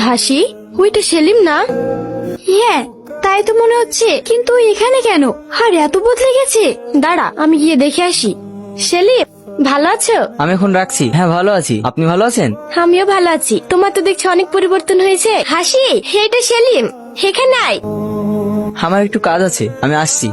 হাসি, ওইটা সেলিম না? হ্যাঁ, তাই তো মনে হচ্ছে, কিন্তু ও এখানে কেন? আর এত বদলে গেছে। দাঁড়া, আমি গিয়ে দেখে আসি। সেলিম, ভালো আছো? আমি এখন রাখছি। হ্যাঁ ভালো আছি, আপনি ভালো আছেন? আমিও ভালো আছি। তোমার তো দেখছি অনেক পরিবর্তন হয়েছে। হাসি, এটা সেলিম, এখানে আয়। আমার একটু কাজ আছে, আমি আসছি।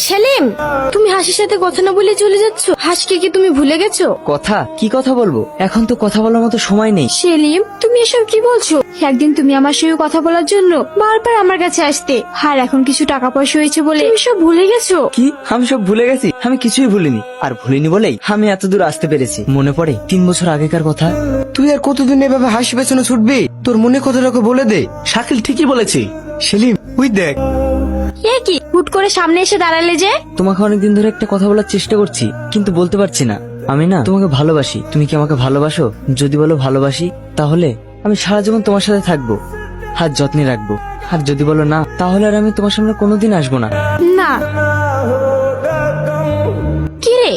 সেলিম, তুমি হাসির সাথে কথা না বলে চলে যাচ্ছ। হাসিকে কি তুমি ভুলে গেছো? কথা? কি কথা বলবো? এখন তো কথা বলার মতো সময় নেই। সেলিম, তুমি এসব কি বলছো? একদিন তুমি আমার সঙ্গে কথা বলার জন্য বারবার আমার কাছে আসতে, আর এখন কিছু টাকা পয়সা হয়েছে বলে তুমি সব ভুলে গেছো। কি? আমি সব ভুলে গেছি? আমি কিছুই ভুলিনি, আর ভুলিনি বলেই আমি এত দূর আসতে পেরেছি। মনে পড়ে 3 বছর আগেকার কথা। তুই আর কতদিন এভাবে হাসি পেছনে ছুটবি? তোর মনে কথাটাকে বলে দে। শাকিল ঠিকই বলেছে। সেলিম, তুই দেখ। এ কি, হুট করে সামনে এসে দাঁড়ালে যে? তোমাকে অনেকদিন ধরে একটা কথা বলার চেষ্টা করছি, কিন্তু বলতে পারছি না। আমি না তোমাকে ভালোবাসি। তুমি কি আমাকে ভালোবাসো? যদি বলো ভালোবাসি, তাহলে আমি সারা জীবন তোমার সাথে থাকবো, হাত যত্নে রাখবো। আর যদি বলো না, তাহলে আর আমি তোমার সামনে কোনোদিন আসবো না। না। কি রে,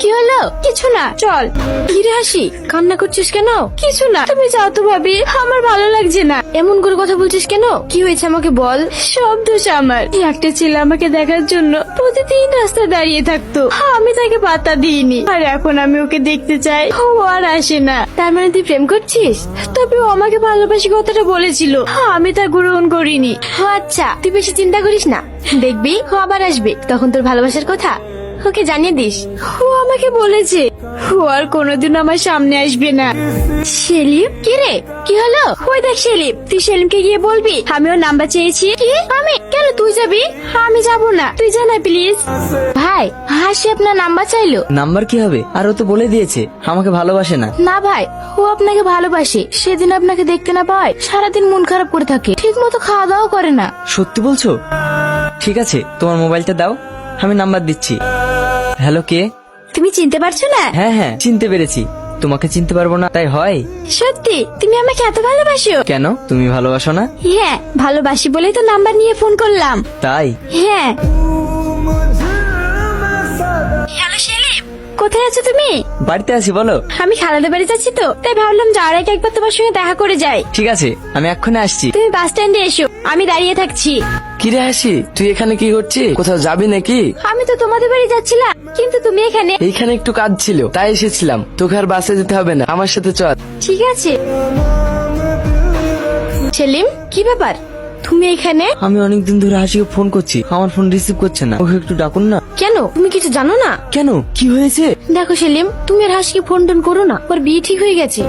কি হলো? কিছু না, চল। কি রে হাসি, কান্না করছিস কেন? কিছু না, তুমি যাও তো ভাবি, আমার ভালো লাগছে না। এমন করে কথা বলছিস কেন? কি হয়েছে আমাকে বল। সব দোষ আমার। একটা ছেলে আমাকে দেখার জন্য প্রতিদিন রাস্তায় দাঁড়িয়ে থাকতো, আমি তাকে পাত্তা দিইনি। আর এখন আমি ওকে দেখতে চাই, ও আর আসে না। তার মানে তুই প্রেম করছিস? তবে ও আমাকে ভালোবাসি কথাটা বলেছিল, আমি তা গ্রহণ করিনি। ও আচ্ছা, তুই বেশি চিন্তা করিস না, দেখবি ও আবার আসবে, তখন তোর ভালোবাসার কথা ওকে জানিয়ে দিস। ও আমাকে বলেছে ও আর কোনোদিন আমার সামনে আসবে না। সেলিম, কি রে, কি হলো? ওই দেখ সেলিম, তুই সেলিমকে গিয়ে বলবি আমি ওর নাম্বার চেয়েছি। কি? আমি কেন? তুই যাবি? আমি যাব না, তুই জানা প্লিজ। ভাই, হাসি আপনার নাম্বার চাইলো। নাম্বার কি হবে? আর ও তো বলে দিয়েছে আমাকে ভালোবাসে না। না ভাই, ও আপনাকে ভালোবাসে। সেদিন আপনাকে দেখতে না পায় সারাদিন মন খারাপ করে থাকে, ঠিক মতো খাওয়া দাওয়া করে না। সত্যি বলছো? ঠিক আছে, তোমার মোবাইলটা দাও, আমি নাম্বার দিচ্ছি। হ্যালো, কে? তুমি চিনতে পারছো না? হ্যাঁ হ্যাঁ, চিনতে পেরেছি। তোমাকে চিনতে পারবো না তাই হয়? সত্যি তুমি আমাকে এত ভালোবাসো? কেন, তুমি ভালোবাসো না? হ্যাঁ, ভালোবাসি বলেই তো নাম্বার নিয়ে ফোন করলাম। তাই? হ্যাঁ। হ্যালো সেলিম, কোথায় আছো তুমি? বাড়িতে আছি, বলো। আমি খালাদের বাড়ি যাচ্ছি তো, তাই ভাবলাম যাওয়ার আগে একবার তোমার সঙ্গে দেখা করে যাই। ঠিক আছে, আমি এক্ষুনি আসছি। তুমি বাস স্ট্যান্ডে এসো, আমি দাঁড়িয়ে থাকছি। কিরে হাসি, তুই এখানে কি করছিস? কোথাও যাবি নাকি? আমি তো তোমাদের বাড়ি যাচ্ছিলাম, কিন্তু তুমি এখানে। এইখানে একটু কাজ ছিল তাই এসেছিলাম। তোকে আর বাসে যেতে হবে না, আমার সাথে চল। ঠিক আছে। সেলিম, কি ব্যাপার, তুমি এখানে? আমি অনেকদিন ধরে হাসিকে ফোন করছি, আমার ফোন রিসিভ করছে না। ওকে একটু ডাকুন না। কেন, তুমি কিছু জানো না? কেন, কি হয়েছে? দেখো সেলিম, তুমি আর হাসিকে ফোন টোন করো না, ওর বিয়ে ঠিক হয়ে গেছে।